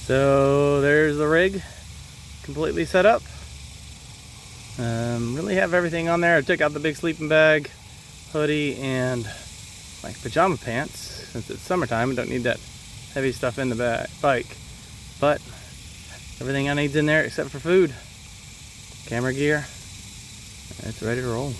So there's the rig completely set up. Really have everything on there. I took out the big sleeping bag, hoodie, and like pajama pants. Since it's summertime, I don't need that heavy stuff in the bike. But everything I need's in there except for food, camera gear. It's ready to roll.